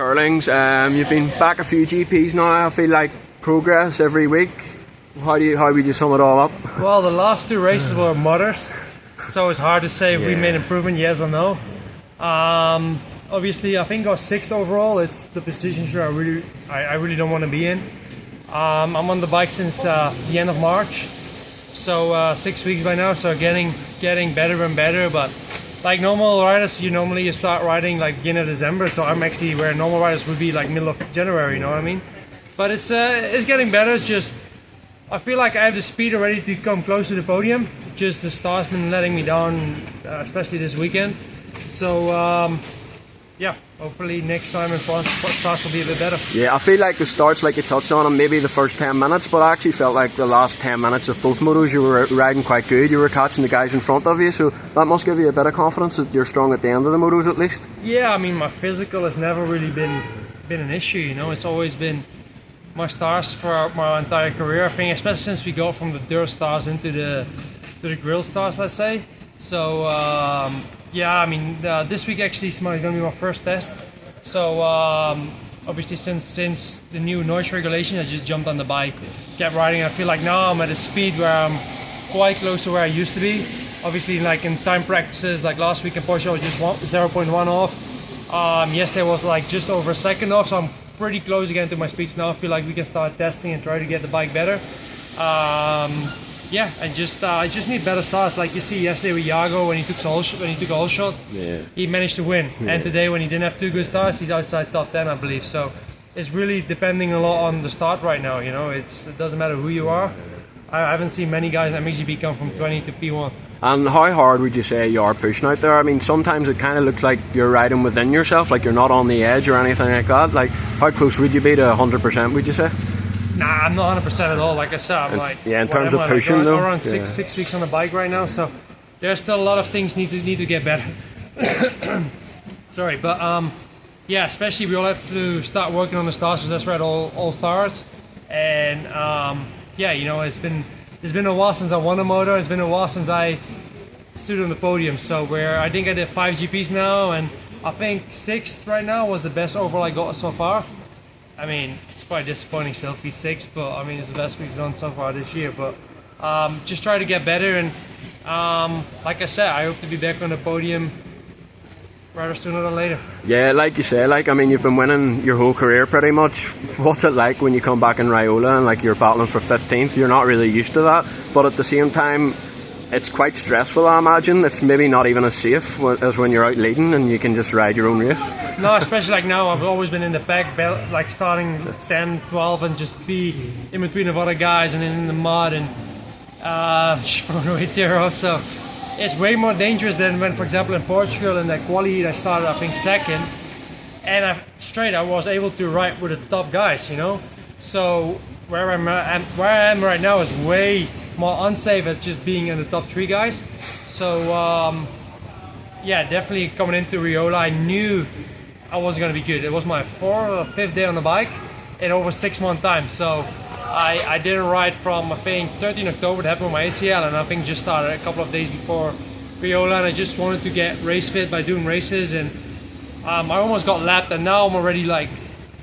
Herlings, you've been back a few GPs now. I feel like progress every week. How would you sum it all up? Well, the last 2 races were mudders, so it's hard to say if we made improvement, yes or no. Obviously, I think I was 6th overall. It's the position where I really don't want to be in. I'm on the bike since the end of March, so 6 weeks by now. So getting better and better. But like normal riders, you start riding like beginning of December. So I'm actually where normal riders would be like middle of January. You know what I mean? But it's getting better. It's just I feel like I have the speed already to come close to the podium. Just the start's been letting me down, especially this weekend. So yeah, hopefully next time in France, starts will be a bit better. Yeah, I feel like the starts, like you touched on them, maybe the first 10 minutes, but I actually felt like the last 10 minutes of both motos you were riding quite good. You were catching the guys in front of you, so that must give you a bit of confidence that you're strong at the end of the motos at least. Yeah, I mean my physical has never really been an issue. You know, it's always been my stars for my entire career. I think, especially since we got from the dirt stars into the grill stars, let's say. So yeah, I mean this week actually is going to be my first test. So obviously since the new noise regulation, I just jumped on the bike, kept riding. I feel like now I'm at a speed where I'm quite close to where I used to be. Obviously, like in time practices, like last week in Porsche, I was just 0.1 off. Yesterday was like just over a second off, so I'm pretty close again to my speeds now. I feel like we can start testing and try to get the bike better. Yeah, I just need better starts. Like you see yesterday with Jago when he took a whole shot, he managed to win. Yeah. And today when he didn't have 2 good starts, he's outside top 10, I believe. So it's really depending a lot on the start right now. You know, it doesn't matter who you are. I haven't seen many guys at MXGP come from 20 to P1. And how hard would you say you are pushing out there? I mean, sometimes it kind of looks like you're riding within yourself, like you're not on the edge or anything like that. Like, how close would you be to 100%, would you say? Nah, I'm not 100% at all. Like I said, I'm like... Yeah, in terms of pushing though? I'm around 6 weeks on the bike right now, so there's still a lot of things need to get better. Sorry, but yeah, especially we all have to start working on the stars, because that's where it all starts. And yeah, you know, it's been a while since I won a moto. It's been a while since I stood on the podium. So I think I did 5 GPs now, and I think 6th right now was the best overall I got so far. I mean, it's quite disappointing still to be 6th, but I mean it's the best we've done so far this year. But just try to get better, and like I said, I hope to be back on the podium rather sooner than later. Yeah, like you say, like I mean you've been winning your whole career pretty much. What's it like when you come back in Raiola and like you're battling for 15th? You're not really used to that, but at the same time it's quite stressful, I imagine. It's maybe not even as safe as when you're out leading and you can just ride your own race. No, especially like now, I've always been in the back, like starting 10, 12 and just be in between of other guys and in the mud and just thrown away there also. It's way more dangerous than when, for example, in Portugal in that quali heat I started, I think 2nd, and I was able to ride with the top guys, you know. So where I am right now is way more unsafe as just being in the top 3 guys. So yeah, definitely coming into Raiola, I knew I wasn't going to be good. It was my 4th or 5th day on the bike in over 6 month time. So I didn't ride from, I think, 13 October, it happened with my ACL, and I think just started a couple of days before Raiola, and I just wanted to get race fit by doing races, and I almost got lapped, and now I'm already like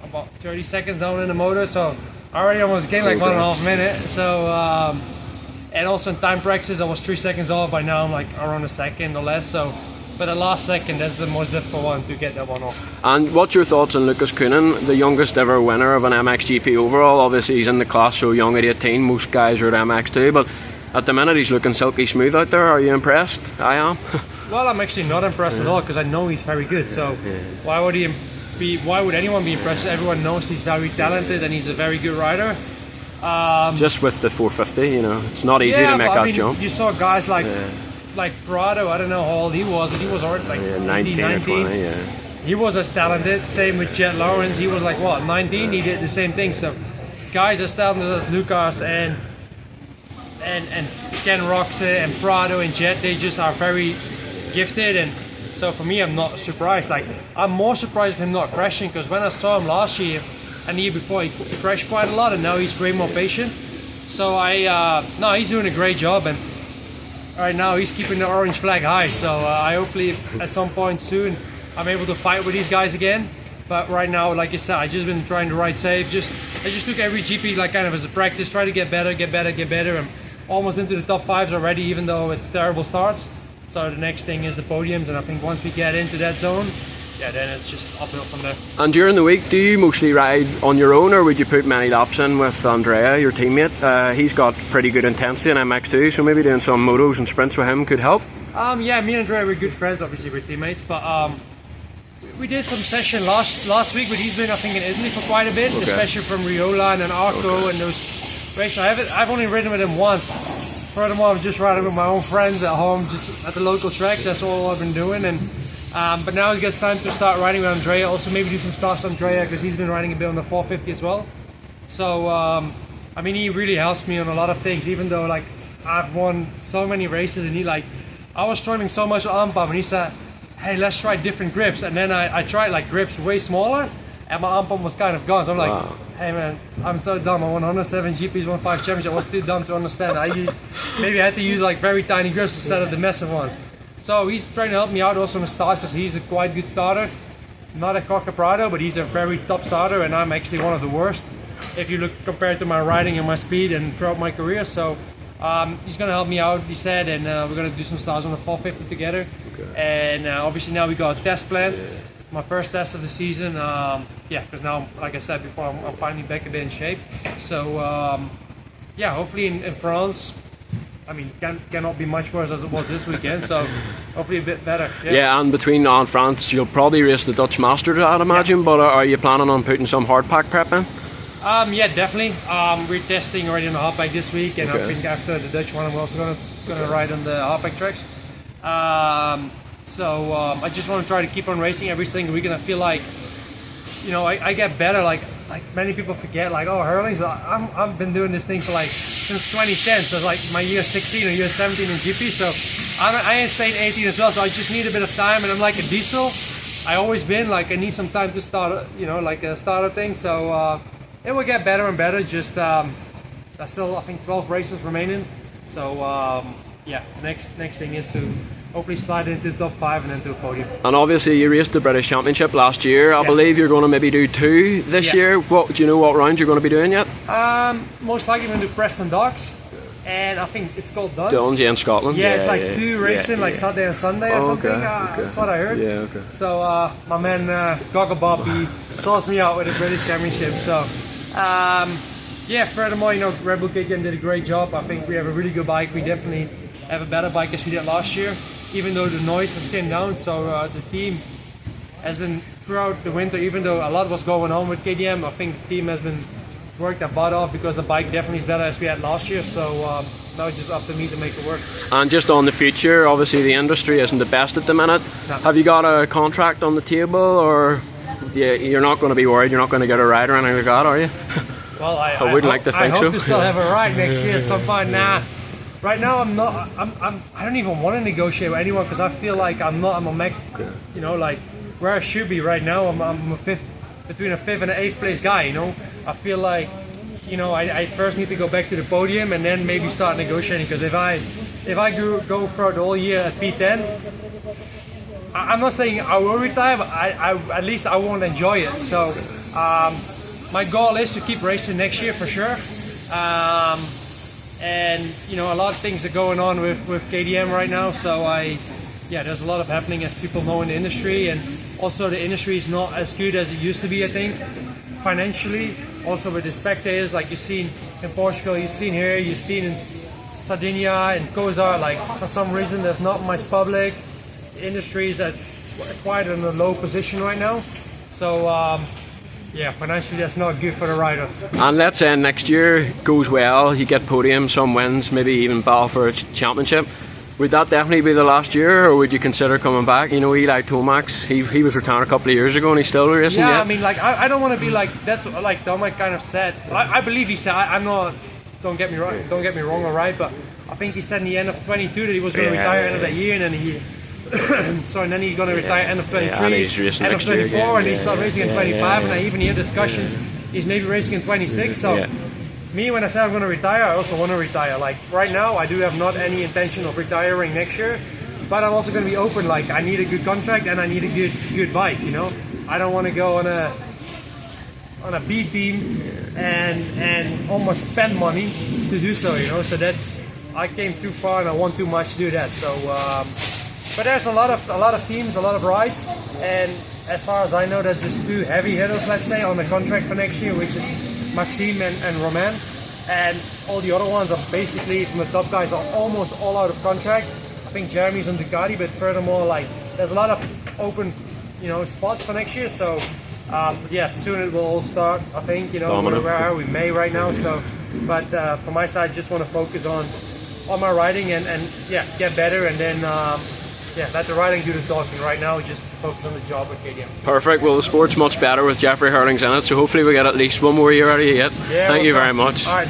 about 30 seconds down in the motor, so I already almost gained like 1.5 minutes. So and also in time practice I was 3 seconds off. By now I'm like around a second or less. So, but the last second, that's the most difficult one to get that one off. And what's your thoughts on Lucas Koenen, the youngest ever winner of an MXGP overall? Obviously he's in the class so young at 18, most guys are at MX2, but at the minute he's looking silky smooth out there. Are you impressed? I am. Well, I'm actually not impressed at all, because I know he's very good. So why would anyone be impressed? Everyone knows he's very talented and he's a very good rider. Just with the 450, you know, it's not easy to make that jump. You saw guys like Prado, I don't know how old he was, but he was already like 19 or 20, yeah. He was as talented. Same with Jet Lawrence, he was like what, 19, he did the same thing. So guys as talented as Lucas and Ken Roxe and Prado and Jet, they just are very gifted, and so for me I'm not surprised. Like, I'm more surprised with him not crashing, because when I saw him last year and the year before, he crashed quite a lot, and now he's way more patient. So no, he's doing a great job, and right now he's keeping the orange flag high. So I hopefully at some point soon I'm able to fight with these guys again. But right now, like you said, I just been trying to ride safe. I just took every GP like kind of as a practice, try to get better. I'm almost into the top 5s already, even though it's terrible starts. So the next thing is the podiums, and I think once we get into that zone, yeah, then it's just uphill from there. And during the week, do you mostly ride on your own, or would you put many laps in with Andrea, your teammate? He's got pretty good intensity in MX2, so maybe doing some motos and sprints with him could help. Yeah, me and Andrea, we're good friends, obviously we're teammates, but we did some session last week, but he's been, I think, in Italy for quite a bit, especially from Riola and then Arco and those races. I've only ridden with him once. Furthermore, I'm just riding with my own friends at home, just at the local tracks. That's all I've been doing. And but now it gets time to start riding with Andrea. Also, maybe do some starts with Andrea because he's been riding a bit on the 450 as well. So I mean, he really helps me on a lot of things. Even though like I've won so many races, and I was struggling so much with arm pump, and he said, hey, let's try different grips. And then I tried like grips way smaller, and my arm pump was kind of gone. So I'm like, wow. Hey man, I'm so dumb. I won 107 GPs, won 5 championships. I was too dumb to understand. Maybe I had to use like very tiny grips instead of the massive ones. So he's trying to help me out also on the start, because he's a quite good starter. Not a Coccaprado, but he's a very top starter, and I'm actually one of the worst if you look compared to my riding and my speed and throughout my career. So he's going to help me out, he said, and we're going to do some starts on the 450 together. And obviously now we got a test planned. My first test of the season. Yeah, because now, like I said before, I'm finally back a bit in shape. So yeah, hopefully in France, I mean, cannot be much worse as it was this weekend, so hopefully a bit better. Yeah, and between now and France, you'll probably race the Dutch Masters, I'd imagine, but are you planning on putting some hard pack prep in? Yeah, definitely. We're testing already on the hardpack this week, and I think after the Dutch one, I'm also gonna ride on the hardpack tracks. So I just want to try to keep on racing every single week, and I feel like, you know, I get better. Like many people forget, like, oh, Herlings, I've been doing this thing for like since 2010, so it's like my year 16 or year 17 in GP. So I ain't stayed 18 as well. So I just need a bit of time, and I'm like a diesel. I always been like I need some time to start, you know, like a starter thing. So it will get better and better. Just there's still, I think, 12 races remaining. So yeah, next thing is to hopefully slide into the top 5 and then to a podium. And obviously you raced the British Championship last year. I believe you're going to maybe do 2 this year. What do you know what round you're going to be doing yet? Most likely I'm going to do Preston Docks, and I think it's called Duns. Duns, yeah, in Scotland. Yeah, it's like 2 racing, like Saturday and Sunday or something. That's what I heard. Yeah, okay. So my man Gogglebob, he sourced me out with the British Championship. So yeah, furthermore, you know, Red Bull KTM did a great job. I think we have a really good bike. We definitely have a better bike as we did last year, even though the noise has came down. So the team has been, throughout the winter, even though a lot was going on with KTM, I think the team has been worked their butt off, because the bike definitely is better as we had last year. So now it's just up to me to make it work. And just on the future, obviously the industry isn't the best at the minute. No. Have you got a contract on the table, or you're not going to be worried you're not going to get a ride or anything like that, are you? Well, I would like to think so. I hope to still have a ride next year at some point. Nah. Right now, I don't even want to negotiate with anyone, because I feel like I'm a max, you know, like where I should be right now. I'm a between a 5th and an 8th place guy, you know. I feel like, you know, I first need to go back to the podium and then maybe start negotiating, because if I go throughout the whole year at P10, I'm not saying I will retire, but at least I won't enjoy it. So my goal is to keep racing next year for sure. And you know, a lot of things are going on with KTM right now, so there's a lot of happening, as people know, in the industry, and also the industry is not as good as it used to be, I think, financially. Also with the spectators, like you've seen in Portugal, you've seen here, you've seen in Sardinia and Kozar, like for some reason there's not much public. The industry is quite in a low position right now, so yeah, financially that's not good for the riders. And let's say next year goes well, you get podium, some wins, maybe even battle for a championship. Would that definitely be the last year, or would you consider coming back? You know, Eli Tomac, he was retired a couple of years ago and he's still racing. Yeah, I mean, like I don't want to be like, that's like Tomac kind of said. I believe he said, I'm not, don't get me wrong or right, but I think he said in the end of 22 that he was going to retire end of that year, and then he so and then he's going to retire end of 23, end of 24, and he started racing in 25, and I even hear discussions he's maybe racing in 26. So me, when I say I'm going to retire, I also want to retire. Like right now, I do have not any intention of retiring next year, but I'm also going to be open. Like I need a good contract and I need a good bike. You know, I don't want to go on a B team and almost spend money to do so, you know. So I came too far and I want too much to do that. So, but there's a lot of teams, a lot of rides, and as far as I know, there's just 2 heavy hitters, let's say, on the contract for next year, which is Maxime and Romain, and all the other ones are basically, from the top guys, are almost all out of contract. I think Jeremy's on Ducati, but furthermore, like, there's a lot of open, you know, spots for next year. So yeah, soon it will all start. I think, you know, where are we? May right now. So, but from my side, just want to focus on my riding and yeah, get better, and then yeah, let the riding do the talking. Right now, just focus on the job with KTM. Perfect. Well, the sport's much better with Jeffrey Herlings in it, so hopefully we get at least one more year out of you yet. Yeah, Thank you very much. All right.